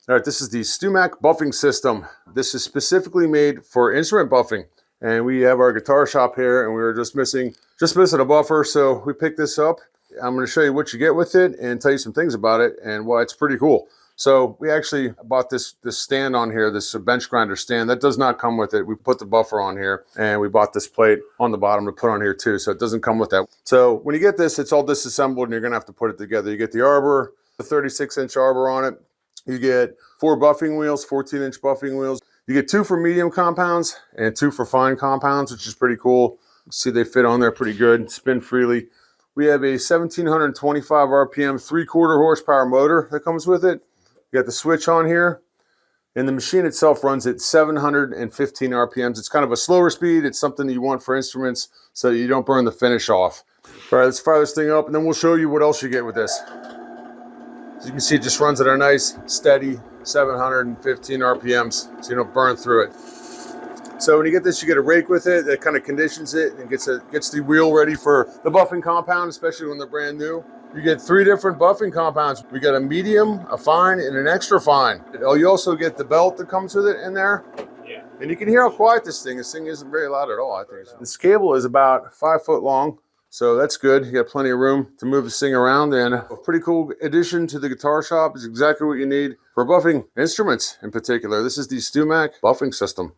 All right, this is the StewMac Buffing System. This is specifically made for instrument buffing. And we have our guitar shop here, and we were just missing a buffer, so we picked this up. I'm going to show you what you get with it and tell you some things about it and why it's pretty cool. So we actually bought this stand on here, this bench grinder stand. That does not come with it. We put the buffer on here, and we bought this plate on the bottom to put on here too, so it doesn't come with that. So when you get this, it's all disassembled, and you're going to have to put it together. You get the arbor, the 36-inch arbor on it. You get 4 buffing wheels, 14-inch buffing wheels. You get 2 for medium compounds and 2 for fine compounds, which is pretty cool. See, they fit on there pretty good, spin freely. We have a 1725 RPM, 3/4 horsepower motor that comes with it. You got the switch on here, and the machine itself runs at 715 RPMs. It's kind of a slower speed. It's something that you want for instruments so that you don't burn the finish off. All right, let's fire this thing up, and then we'll show you what else you get with this. As you can see, it just runs at a nice, steady 715 RPMs, so you don't burn through it. So when you get this, you get a rake with it that kind of conditions it and gets the wheel ready for the buffing compound, especially when they're brand new. You get 3 different buffing compounds. We got a medium, a fine, and an extra fine. You also get the belt that comes with it in there. Yeah. And you can hear how quiet this thing is. This thing isn't very loud at all, I think. This cable is about 5 foot long. So that's good. You got plenty of room to move this thing around, and a pretty cool addition to the guitar shop is exactly what you need for buffing instruments in particular. This is the StewMac Buffing System.